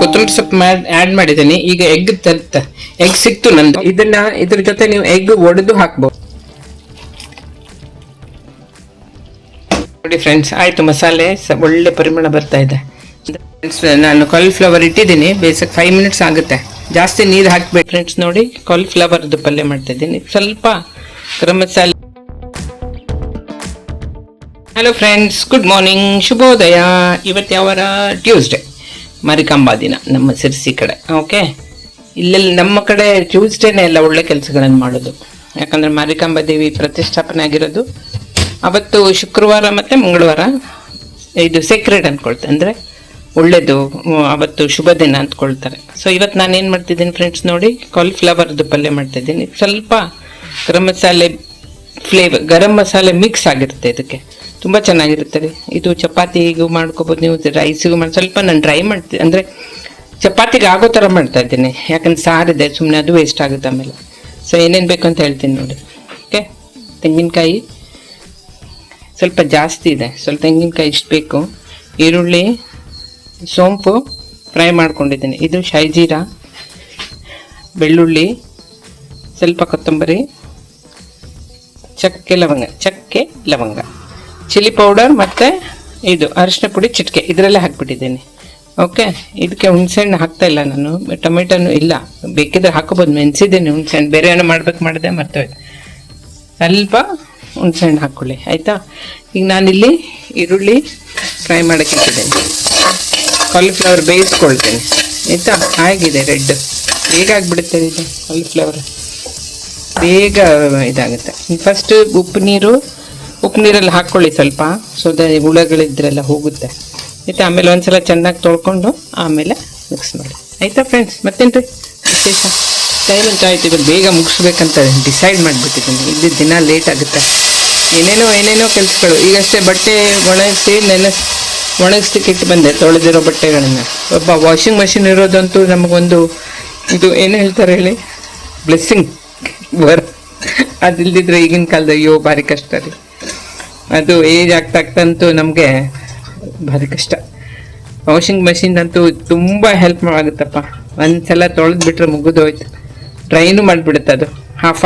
ಕೊತ್ತಂಬರಿ ಸೊಪ್ಪು ಆ್ಯಡ್ ಮಾಡಿದ್ದೀನಿ. ಈಗ ಎಗ್ ಸಿಕ್ತು ನಂದು. ಇದ್ರ ಜೊತೆ ನೀವು ಎಗ್ ಒಡೆದು ಹಾಕ್ಬೋದು. ನೋಡಿ ಫ್ರೆಂಡ್ಸ್, ಆಯ್ತು, ಮಸಾಲೆ ಒಳ್ಳೆ ಪರಿಮಳ ಬರ್ತಾ ಇದೆ. ನಾನು ಕಾಲಿಫ್ಲವರ್ ಇಟ್ಟಿದ್ದೀನಿ, ಬೇಸಕ್ಕೆ 5 ಮಿನಿಟ್ಸ್ ಆಗುತ್ತೆ. ಜಾಸ್ತಿ ನೀರು ಹಾಕ್ಬೇಕು ಫ್ರೆಂಡ್ಸ್. ನೋಡಿ, ಕಾಲಿಫ್ಲವರ್ದು ಪಲ್ಯ ಮಾಡ್ತಾ ಇದ್ದೀನಿ. ಸ್ವಲ್ಪ garam masala. Hello friends, good morning, ಶುಭೋದಯ. ಇವತ್ತು ಯಾವಾರ? ಟ್ಯೂಸ್ಡೇ, ಮಾರಿಕಾಂಬಾ ದಿನ ನಮ್ಮ ಸಿರ್ಸಿ ಕಡೆ. ಓಕೆ, ಇಲ್ಲೆಲ್ಲ ನಮ್ಮ ಕಡೆ ಟ್ಯೂಸ್ಡೇನೇ ಎಲ್ಲ ಒಳ್ಳೆ ಕೆಲಸಗಳನ್ನು ಮಾಡೋದು. ಯಾಕಂದರೆ ಮಾರಿಕಾಂಬಾ ದೇವಿ ಪ್ರತಿಷ್ಠಾಪನೆ ಆಗಿರೋದು ಅವತ್ತು ಶುಕ್ರವಾರ ಮತ್ತು ಮಂಗಳವಾರ. ಇದು ಸೀಕ್ರೆಟ್ ಅಂದ್ಕೊಳ್ತೆ, ಅಂದರೆ ಒಳ್ಳೆಯದು, ಅವತ್ತು ಶುಭ ದಿನ ಅಂದ್ಕೊಳ್ತಾರೆ. ಸೊ ಇವತ್ತು ನಾನು ಏನು ಮಾಡ್ತಿದ್ದೀನಿ ಫ್ರೆಂಡ್ಸ್, ನೋಡಿ, ಕಾಲಿಫ್ಲವರ್ದು ಪಲ್ಯ ಮಾಡ್ತಾಯಿದ್ದೀನಿ. ಸ್ವಲ್ಪ ಗರಂ ಮಸಾಲೆ ಮಿಕ್ಸ್ ಆಗಿರುತ್ತೆ ಇದಕ್ಕೆ, ತುಂಬ ಚೆನ್ನಾಗಿರುತ್ತೆ ರೀ. ಇದು ಚಪಾತಿಗೂ ಮಾಡ್ಕೋಬೋದು, ನೀವು ರೈಸಿಗೂ ಸ್ವಲ್ಪ ನಾನು ಟ್ರೈ ಮಾಡ್ತೀನಿ, ಅಂದರೆ ಚಪಾತಿಗೆ ಆಗೋ ಥರ ಮಾಡ್ತಾಯಿದ್ದೀನಿ. ಯಾಕಂದ್ರೆ ಸಾರಿದೆ, ಸುಮ್ಮನೆ ಅದು ವೇಸ್ಟ್ ಆಗುತ್ತೆ ಆಮೇಲೆ. ಸೊ ಏನೇನು ಬೇಕು ಅಂತ ಹೇಳ್ತೀನಿ ನೋಡಿ. ಓಕೆ, ತೆಂಗಿನಕಾಯಿ ಸ್ವಲ್ಪ ಜಾಸ್ತಿ ಇದೆ, ಸ್ವಲ್ಪ ತೆಂಗಿನಕಾಯಿ ಇಷ್ಟು ಬೇಕು. ಈರುಳ್ಳಿ, ಸೋಂಪು ಫ್ರೈ ಮಾಡ್ಕೊಂಡಿದ್ದೀನಿ. ಇದು ಶಾಯಿಜೀರಾ, ಬೆಳ್ಳುಳ್ಳಿ, ಸ್ವಲ್ಪ ಕೊತ್ತಂಬರಿ, ಚಕ್ಕೆ ಲವಂಗ, ಚಿಲ್ಲಿ ಪೌಡರ್ ಮತ್ತು ಇದು ಅರಿಶಿನ ಪುಡಿ ಚಿಟಿಕೆ ಇದರಲ್ಲೇ ಹಾಕ್ಬಿಟ್ಟಿದ್ದೀನಿ. ಓಕೆ, ಇದಕ್ಕೆ ಹುಣಸೆಹಣ್ಣು ಹಾಕ್ತಾ ಇಲ್ಲ ನಾನು, ಟೊಮೆಟೊನು ಇಲ್ಲ, ಬೇಕಿದ್ರೆ ಹಾಕೋಬೋದು. ನೆನೆಸಿದ್ದೀನಿ ಹುಣಸೆಹಣ್ಣು, ಬೇರೆ ಏನೋ ಮಾಡಿದೆ ಮರ್ತೋಯ್ತು. ಸ್ವಲ್ಪ ಹುಣಸೆಹಣ್ಣು ಹಾಕ್ಕೊಳ್ಳಿ, ಆಯಿತಾ. ಈಗ ನಾನಿಲ್ಲಿ ಈರುಳ್ಳಿ ಫ್ರೈ ಮಾಡೋಕ್ಕೆ ಇಟ್ಟಿದ್ದೀನಿ. ಕಾಲಿಫ್ಲವರ್ ಬೇಯಿಸ್ಕೊಳ್ತೇನೆ, ಆಯಿತಾ. ಆಗಿದೆ ರೆಡ್, ಬೇಗ ಆಗಿಬಿಡುತ್ತೆ ಇದು ಕಾಲಿಫ್ಲವರ್, ಬೇಗ ಇದಾಗುತ್ತೆ. ಫಸ್ಟ್ ಉಪ್ಪು ನೀರಲ್ಲಿ ಹಾಕ್ಕೊಳ್ಳಿ ಸ್ವಲ್ಪ, ಸೊ ಹುಳಗಳಿದ್ರೆಲ್ಲ ಹೋಗುತ್ತೆ, ಆಯಿತಾ. ಆಮೇಲೆ ಒಂದ್ಸಲ ಚೆನ್ನಾಗಿ ತೊಳ್ಕೊಂಡು ಆಮೇಲೆ ಮಿಕ್ಸ್ ಮಾಡಿ, ಆಯಿತಾ ಫ್ರೆಂಡ್ಸ್. ಮತ್ತೇನು ರೀ, ಆಯಿತಾ. ಟೈಮ್ ಆಯ್ತು, ಇವತ್ತು ಬೇಗ ಮುಗಿಸ್ಬೇಕಂತ ಡಿಸೈಡ್ ಮಾಡಿಬಿಟ್ಟಿದ್ದೀನಿ. ಇಲ್ಲಿ ದಿನ ಲೇಟ್ ಆಗುತ್ತೆ, ಏನೇನೋ ಕೆಲಸಗಳು. ಈಗಷ್ಟೇ ಬಟ್ಟೆ ಒಣಗಿಸ್ಲಿಕ್ಕೆ ಇಟ್ಟು ಬಂದೆ, ತೊಳೆದಿರೋ ಬಟ್ಟೆಗಳನ್ನು. ಒಬ್ಬ ವಾಷಿಂಗ್ ಮಷಿನ್ ಇರೋದಂತೂ ನಮಗೊಂದು ಇದು ಏನು ಹೇಳ್ತಾರೆ ಹೇಳಿ, ಬ್ಲೆಸ್ಸಿಂಗ್ ವರ್ಕ್. ಅದಿಲ್ದಿದ್ರೆ ಈಗಿನ ಕಾಲದ ಅಯ್ಯೋ ಭಾರಿ ಕಷ್ಟ ರೀ. ಅದು ಏಜ್ ಆಗ್ತಾಗ್ತಂತೂ ನಮಗೆ ಭಾರಿ ಕಷ್ಟ. ವಾಷಿಂಗ್ ಮಷಿನ್ ಅಂತೂ ತುಂಬ ಹೆಲ್ಪ್ ಆಗುತ್ತಪ್ಪ. ಒಂದ್ಸಲ ತೊಳೆದ್ಬಿಟ್ರೆ ಮುಗಿದೋಯ್ತು, ಡ್ರೈನು ಮಾಡಿಬಿಡುತ್ತೆ ಅದು. ಹಾಫ್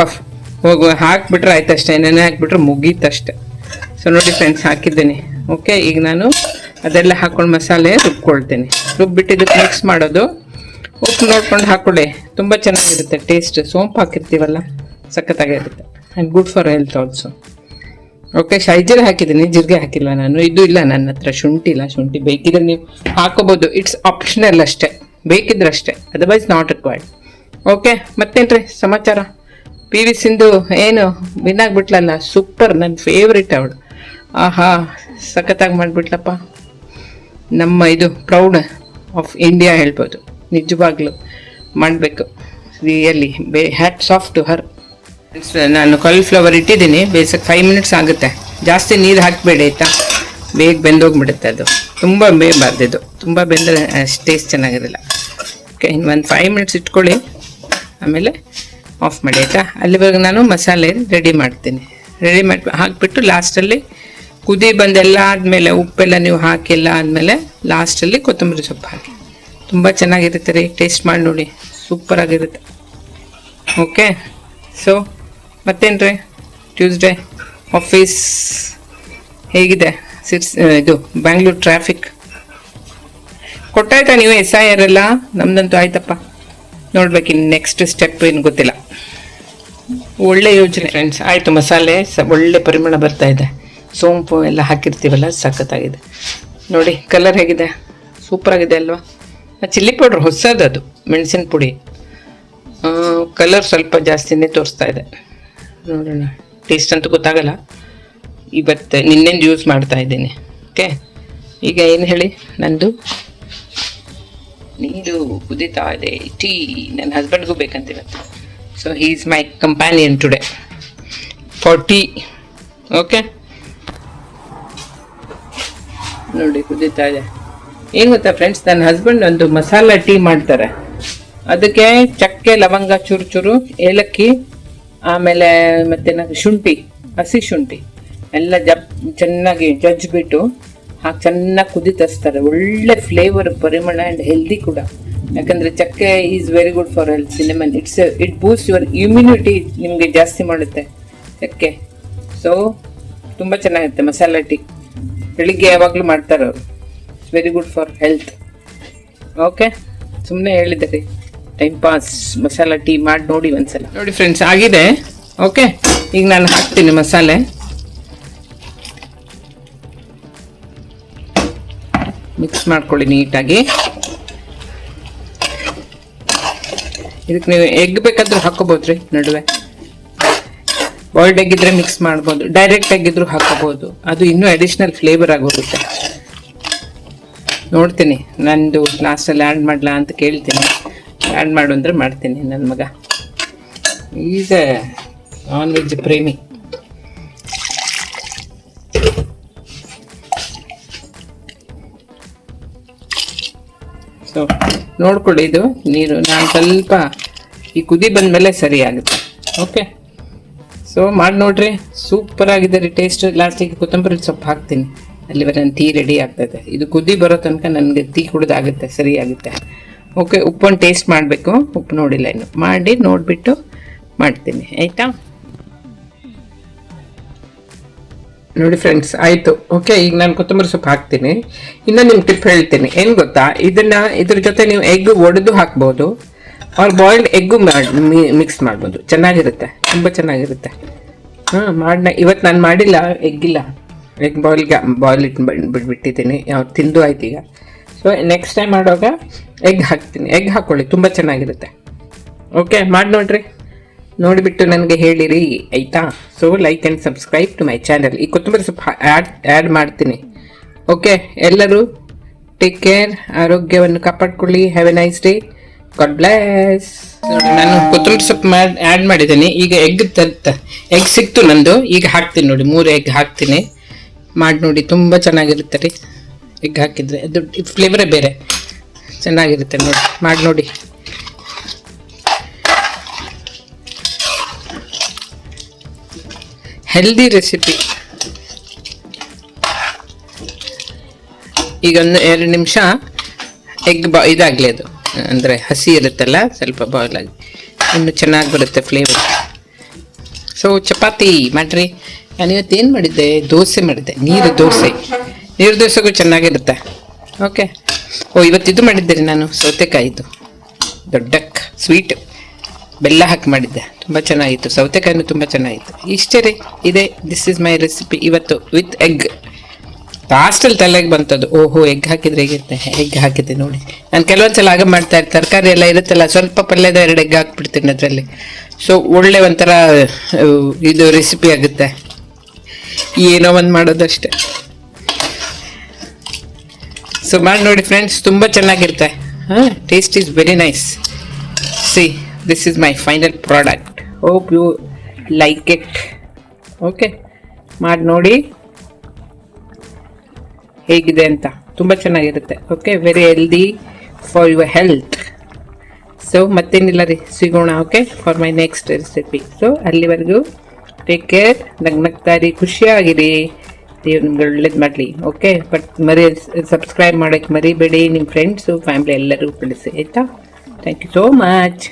ಹಾಕ್ಬಿಟ್ರೆ ಆಯ್ತು ಅಷ್ಟೇ, ನೆನೆ ಹಾಕ್ಬಿಟ್ರೆ ಮುಗೀತಷ್ಟೆ. ಸೊ ನೋಡಿ ಫ್ರೆಂಡ್ಸ್, ಹಾಕಿದ್ದೀನಿ. ಓಕೆ, ಈಗ ನಾನು ಅದೆಲ್ಲ ಹಾಕ್ಕೊಂಡು ಮಸಾಲೆ ರುಬ್ಕೊಳ್ತೀನಿ. ರುಬ್ಬಿಟ್ಟಿದ್ದಕ್ಕೆ ಮಿಕ್ಸ್ ಮಾಡೋದು. ಉಪ್ಪು ನೋಡ್ಕೊಂಡು ಹಾಕ್ಕೊಳ್ಳಿ, ತುಂಬ ಚೆನ್ನಾಗಿರುತ್ತೆ ಟೇಸ್ಟ್. ಸೋಂಪು ಹಾಕಿರ್ತೀವಲ್ಲ, ಸಖತ್ತಾಗಿರುತ್ತೆ. And good for health also. Okay, ಶಾಯಿಜೀರ ಹಾಕಿದ್ದೀನಿ, ಜೀರಿಗೆ ಹಾಕಿಲ್ಲ ನಾನು. ಇದು ಇಲ್ಲ ನನ್ನ ಹತ್ರ, ಶುಂಠಿ ಇಲ್ಲ. ಶುಂಠಿ ಬೇಕಿದ್ರೆ ನೀವು ಹಾಕೋಬೋದು, ಇಟ್ಸ್ ಆಪ್ಷನಲ್ ಅಷ್ಟೇ, ಬೇಕಿದ್ರೆ ಅಷ್ಟೇ, ಅದರ್ವೈಸ್ ನಾಟ್ ರಿಕ್ವೈರ್ಡ್. ಓಕೆ, ಮತ್ತೇನ್ರಿ ಸಮಾಚಾರ? PV ಸಿಂಧು ಏನು ವಿನ್ ಆಗಿಬಿಟ್ಲಲ್ಲ, ಸೂಪರ್, ನನ್ನ ಫೇವ್ರೇಟ್ ಅವಳು. ಆಹಾ, ಸಖತ್ತಾಗಿ ಮಾಡಿಬಿಟ್ಲಪ್ಪ. ನಮ್ಮ ಇದು ಪ್ರೌಡ್ ಆಫ್ ಇಂಡಿಯಾ ಹೇಳ್ಬೋದು, ನಿಜವಾಗ್ಲೂ ಮಾಡಬೇಕು really. Hats off to her. ನಾನು ಕಾಲಿಫ್ಲವರ್ ಇಟ್ಟಿದ್ದೀನಿ, ಬೇಸಕ್ಕೆ 5 ಮಿನಿಟ್ಸ್ ಆಗುತ್ತೆ. ಜಾಸ್ತಿ ನೀರು ಹಾಕಬೇಡಿ ಆಯಿತಾ, ಬೇಗ ಬೆಂದೋಗ್ಬಿಡುತ್ತೆ ಅದು. ತುಂಬ ಬೇಯಬಾರ್ದಿದ್ದು, ತುಂಬ ಬೆಂದರೆ ಟೇಸ್ಟ್ ಚೆನ್ನಾಗಿರಲ್ಲ. ಓಕೆ, ಒಂದು 5 ಮಿನಿಟ್ಸ್ ಇಟ್ಕೊಳ್ಳಿ, ಆಮೇಲೆ ಆಫ್ ಮಾಡಿ ಆಯಿತಾ. ಅಲ್ಲಿವರೆಗೆ ನಾನು ಮಸಾಲೆ ರೆಡಿ ಮಾಡ್ತೀನಿ. ಹಾಕಿಬಿಟ್ಟು ಲಾಸ್ಟಲ್ಲಿ ಕುದಿ ಬಂದೆಲ್ಲ ಆದಮೇಲೆ ಉಪ್ಪೆಲ್ಲ ನೀವು ಹಾಕಿಲ್ಲ ಆದಮೇಲೆ ಲಾಸ್ಟಲ್ಲಿ ಕೊತ್ತಂಬರಿ ಸೊಪ್ಪು ಹಾಕಿ, ತುಂಬ ಚೆನ್ನಾಗಿರುತ್ತೆ ರೀ. ಟೇಸ್ಟ್ ಮಾಡಿ ನೋಡಿ, ಸೂಪರಾಗಿರುತ್ತೆ. ಓಕೆ, ಸೊ ಮತ್ತೇನು ರೀ, ಟ್ಯೂಸ್ಡೇ ಆಫೀಸ್ ಹೇಗಿದೆ? ಇದು ಬ್ಯಾಂಗ್ಳೂರು ಟ್ರಾಫಿಕ್ ಕೊಟ್ಟಾಯ್ತಾ ನೀವು? SIR ಎಲ್ಲ ನಮ್ದಂತೂ ಆಯ್ತಪ್ಪ. ನೋಡ್ಬೇಕು ಇನ್ನು ನೆಕ್ಸ್ಟ್ ಸ್ಟೆಪ್ ಏನು ಗೊತ್ತಿಲ್ಲ. ಒಳ್ಳೆ ಯೋಜನೆ ಫ್ರೆಂಡ್ಸ್. ಆಯಿತು, ಮಸಾಲೆ ಒಳ್ಳೆ ಪರಿಮಳ ಬರ್ತಾ ಇದೆ. ಸೋಂಪು ಎಲ್ಲ ಹಾಕಿರ್ತೀವಲ್ಲ, ಸಖತ್ತಾಗಿದೆ. ನೋಡಿ ಕಲರ್ ಹೇಗಿದೆ, ಸೂಪರಾಗಿದೆ ಅಲ್ವಾ. ಚಿಲ್ಲಿ ಪೌಡ್ರ್ ಹೊಸದದು, ಮೆಣಸಿನ ಪುಡಿ. ಕಲರ್ ಸ್ವಲ್ಪ ಜಾಸ್ತಿನೇ ತೋರಿಸ್ತಾ ಇದೆ. ನೋಡೋಣ, ಟೇಸ್ಟ್ ಅಂತೂ ಗೊತ್ತಾಗಲ್ಲ. ಇವತ್ತು ನಿನ್ನೆಂದು ಯೂಸ್ ಮಾಡ್ತಾ ಇದ್ದೀನಿ. ಓಕೆ, ಈಗ ಏನು ಹೇಳಿ, ನಂದು ನೀರು ಕುದೀತಾ ಇದೆ. ಟೀ ನನ್ನ ಹಸ್ಬೆಂಡ್ಗೂ ಬೇಕಂತ ಇವತ್ತು. So he is my companion today for tea. Okay, ನೋಡಿ ಕುದೀತಾ ಇದೆ. ಏನು ಗೊತ್ತಾ ಫ್ರೆಂಡ್ಸ್, ನನ್ನ ಹಸ್ಬೆಂಡ್ ಒಂದು ಮಸಾಲ ಟೀ ಮಾಡ್ತಾರೆ. ಅದಕ್ಕೆ ಚಕ್ಕೆ, ಲವಂಗ, ಚೂರು ಏಲಕ್ಕಿ, ಆಮೇಲೆ ಮತ್ತೆ ಶುಂಠಿ, ಹಸಿ ಶುಂಠಿ ಎಲ್ಲ ಚೆನ್ನಾಗಿ ಜಜ್ಜಿಬಿಟ್ಟು ಹಾಕಿ ಚೆನ್ನಾಗಿ ಕುದಿ ತರಿಸ್ತಾರೆ. ಒಳ್ಳೆ ಫ್ಲೇವರ್, ಪರಿಮಳ ಆ್ಯಂಡ್ ಹೆಲ್ದಿ ಕೂಡ. ಯಾಕಂದರೆ ಚಕ್ಕೆ is very good for health. Cinnamon it Boost your immunity, ನಿಮಗೆ ಜಾಸ್ತಿ ಮಾಡುತ್ತೆ ಚಕ್ಕೆ. ಸೊ ತುಂಬ ಚೆನ್ನಾಗಿರುತ್ತೆ ಮಸಾಲ ಟೀ. ಬೆಳಿಗ್ಗೆ ಯಾವಾಗಲೂ ಮಾಡ್ತಾರೆ ಅವರು. It's very good for health. Okay, ಸುಮ್ಮನೆ ಹೇಳಿದ್ದೆ ಟೈಮ್ ಪಾಸ್. ಮಸಾಲ ಟೀ ಮಾಡಿ ನೋಡಿ ಒಂದ್ಸಲ. ನೋಡಿ ಫ್ರೆಂಡ್ಸ್, ಆಗಿದೆ. ಓಕೆ, ಈಗ ನಾನು ಹಾಕ್ತೀನಿ ಮಸಾಲೆ. ಮಿಕ್ಸ್ ಮಾಡ್ಕೊಳ್ಳಿ ನೀಟಾಗಿ. ಇದಕ್ಕೆ ನೀವು ಎಗ್ ಬೇಕಾದ್ರೂ ಹಾಕೋಬೋದ್ರಿ ನಡುವೆ. ಬಾಯ್ಲ್ಡ್ ಎಗ್ ಇದ್ರೆ ಮಿಕ್ಸ್ ಮಾಡ್ಬೋದು, ಡೈರೆಕ್ಟ್ ಎಗ್ ಇದ್ರೂ ಹಾಕೋಬಹುದು. ಅದು ಇನ್ನೂ ಅಡಿಷ್ನಲ್ ಫ್ಲೇವರ್ ಆಗೋಗುತ್ತೆ. ನೋಡ್ತೀನಿ, ನಂದು ಲಾಸ್ಟಲ್ಲಿ ಆ್ಯಡ್ ಮಾಡಲಾ ಅಂತ ಕೇಳ್ತೀನಿ. ಆ್ಯಡ್ ಮಾಡು ಅಂದರೆ ಮಾಡ್ತೀನಿ. ನನ್ನ ಮಗ ಈಗ ನಾನ್ ವೆಜ್ ಪ್ರೇಮಿ. ಸೊ ನೋಡ್ಕೊಳ್ಳಿ, ಇದು ನೀರು ನಾನು ಸ್ವಲ್ಪ ಈ ಕುದಿ ಬಂದಮೇಲೆ ಸರಿ ಆಗುತ್ತೆ. ಓಕೆ, ಸೊ ಮಾಡಿ ನೋಡ್ರಿ, ಸೂಪರ್ ಆಗಿದೆ ರೀ ಟೇಸ್ಟ್. ಲಾಸ್ಟಿಗೆ ಕೊತ್ತಂಬರಿ ಸೊಪ್ಪು ಹಾಕ್ತೀನಿ. ಅಲ್ಲಿವರೆ ನನ್ನ ಟೀ ರೆಡಿ ಆಗ್ತದೆ. ಇದು ಕುದಿ ಬರೋ ತನಕ ನನಗೆ ಟೀ ಕುಡಿದಾಗುತ್ತೆ, ಸರಿ ಆಗುತ್ತೆ. ಓಕೆ, ಉಪ್ಪನ್ನು ಟೇಸ್ಟ್ ಮಾಡಬೇಕು. ಉಪ್ಪು ನೋಡಿಲ್ಲ ಇನ್ನು, ಮಾಡಿ ನೋಡಿಬಿಟ್ಟು ಮಾಡ್ತೀನಿ, ಆಯಿತಾ? ನೋಡಿ ಫ್ರೆಂಡ್ಸ್, ಆಯಿತು. ಓಕೆ, ಈಗ ನಾನು ಕೊತ್ತಂಬರಿ ಸೊಪ್ಪು ಹಾಕ್ತೀನಿ. ಇನ್ನು ನಿಮ್ಗೆ ಟಿಪ್ ಹೇಳ್ತೀನಿ, ಏನು ಗೊತ್ತಾ, ಇದ್ರ ಜೊತೆ ನೀವು ಎಗ್ ಒಡೆದು ಹಾಕ್ಬೋದು, ಅವ್ರು ಬಾಯ್ಲ್ಡ್ ಎಗ್ಗು ಮಿಕ್ಸ್ ಮಾಡ್ಬೋದು. ಚೆನ್ನಾಗಿರುತ್ತೆ, ತುಂಬ ಚೆನ್ನಾಗಿರುತ್ತೆ. ಇವತ್ತು ನಾನು ಮಾಡಿಲ್ಲ, ಎಗ್ಗಿಲ್ಲ, ಎಗ್ ಬಾಯ್ಲ್ ಇಟ್ಟು ಬಿಟ್ಬಿಟ್ಟಿದ್ದೀನಿ. ತಿಂದು ಆಯ್ತು ಈಗ. ಸೊ ನೆಕ್ಸ್ಟ್ ಟೈಮ್ ಮಾಡುವಾಗ ಎಗ್ ಹಾಕ್ತೀನಿ. ಎಗ್ ಹಾಕ್ಕೊಳ್ಳಿ, ತುಂಬ ಚೆನ್ನಾಗಿರುತ್ತೆ. ಓಕೆ, ಮಾಡಿ ನೋಡ್ರಿ. ನೋಡಿಬಿಟ್ಟು ನನಗೆ ಹೇಳಿರಿ, ಆಯಿತಾ? So like and subscribe to my channel. ಈ ಕೊತ್ತಂಬರಿ ಸ್ವಲ್ಪ ಆ್ಯಡ್ ಮಾಡ್ತೀನಿ. ಓಕೆ, ಎಲ್ಲರೂ ಟೇಕ್ ಕೇರ್, ಆರೋಗ್ಯವನ್ನು ಕಾಪಾಡ್ಕೊಳ್ಳಿ. Have a nice day. God bless. ನೋಡಿ, ನಾನು ಕೊತ್ತಂಬರಿ ಸೊಪ್ಪು ಆ್ಯಡ್ ಮಾಡಿದ್ದೀನಿ. ಈಗ ಎಗ್ ಸಿಕ್ತು ನಂದು. ಈಗ ಹಾಕ್ತೀನಿ ನೋಡಿ, 3 ಎಗ್ ಹಾಕ್ತೀನಿ. ಮಾಡಿ ನೋಡಿ, ತುಂಬ ಚೆನ್ನಾಗಿರುತ್ತೆ ರೀ. ಎಗ್ ಹಾಕಿದರೆ ಅದು ಫ್ಲೇವರೇ ಬೇರೆ, ಚೆನ್ನಾಗಿರುತ್ತೆ. ನೋಡಿ, ಮಾಡಿ ನೋಡಿ. Healthy recipe. ಈಗ 2 ನಿಮಿಷ ಎಗ್ ಇದಾಗಲಿ, ಅದು ಅಂದರೆ ಹಸಿ ಇರುತ್ತಲ್ಲ, ಸ್ವಲ್ಪ ಬಾಯ್ಲ್ ಆಗಿ ಇನ್ನು ಚೆನ್ನಾಗಿ ಬರುತ್ತೆ ಫ್ಲೇವರ್. ಸೊ ಚಪಾತಿ ಮಾಡಿರಿ. ನಾನು ಇವತ್ತೇನು ಮಾಡಿದ್ದೆ, ದೋಸೆ ಮಾಡಿದ್ದೆ, ನೀರು ದೋಸೆಗೂ ಚೆನ್ನಾಗಿರುತ್ತೆ. ಓಕೆ, ಇವತ್ತು ಇದು ಮಾಡಿದ್ದೆ ನಾನು, ಸೌತೆಕಾಯಿದು ದೊಡ್ಡಕ್ಕೆ ಸ್ವೀಟ್ ಬೆಲ್ಲ ಹಾಕಿ ಮಾಡಿದ್ದೆ, ತುಂಬ ಚೆನ್ನಾಗಿತ್ತು. ಸೌತೆಕಾಯಿನೂ ತುಂಬ ಚೆನ್ನಾಗಿತ್ತು. ಇಷ್ಟೇ ರೀ, ಇದೆ. ದಿಸ್ ಈಸ್ ಮೈ ರೆಸಿಪಿ ಇವತ್ತು ವಿತ್ ಎಗ್. ಲಾಸ್ಟಲ್ಲಿ ತಲೆಗೆ ಬಂತದ್ದು, ಓಹೋ ಎಗ್ ಹಾಕಿದ್ರೆ ಹೇಗಿರುತ್ತೆ. ಎಗ್ ಹಾಕಿದ್ದೆ ನೋಡಿ. ನಾನು ಕೆಲವೊಂದ್ಸಲ ಆಗ ಮಾಡ್ತಾ ತರಕಾರಿ ಎಲ್ಲ ಇರುತ್ತಲ್ಲ, ಸ್ವಲ್ಪ ಪಲ್ಯದ 2 ಎಗ್ ಹಾಕ್ಬಿಡ್ತೀನಿ ಅದರಲ್ಲಿ. ಸೊ ಒಳ್ಳೆ ಒಂಥರ ಇದು ರೆಸಿಪಿ ಆಗುತ್ತೆ. ಏನೋ ಒಂದು ಮಾಡೋದಷ್ಟೆ. ಸೊ ಮಾಡಿ ನೋಡಿ ಫ್ರೆಂಡ್ಸ್, ತುಂಬ ಚೆನ್ನಾಗಿರುತ್ತೆ. Taste is very nice. C, this is my final product. Hope you like it. Okay, ಮಾಡಿ ನೋಡಿ ಹೇಗಿದೆ ಅಂತ. ತುಂಬ ಚೆನ್ನಾಗಿರುತ್ತೆ. Okay, very healthy for your health. So ಮತ್ತೇನಿಲ್ಲ ರೀ, ಸಿಗೋಣ. Okay, for my next recipe. So ಅಲ್ಲಿವರೆಗೂ ಟೇಕ್ ಕೇರ್, ನಗ್ನಗ್ತಾರಿ, ಖುಷಿಯಾಗಿರಿ. ದೇವ್ರು ನಿಮ್ಗೆ ಒಳ್ಳೇದು ಮಾಡಲಿ. ಓಕೆ, ಬಟ್ ಸಬ್ಸ್ಕ್ರೈಬ್ ಮಾಡೋಕ್ಕೆ ಮರಿಬೇಡಿ. ನಿಮ್ಮ ಫ್ರೆಂಡ್ಸು ಫ್ಯಾಮಿಲಿ ಎಲ್ಲರೂ ಕಳಿಸಿ, ಆಯಿತಾ? Thank you so much.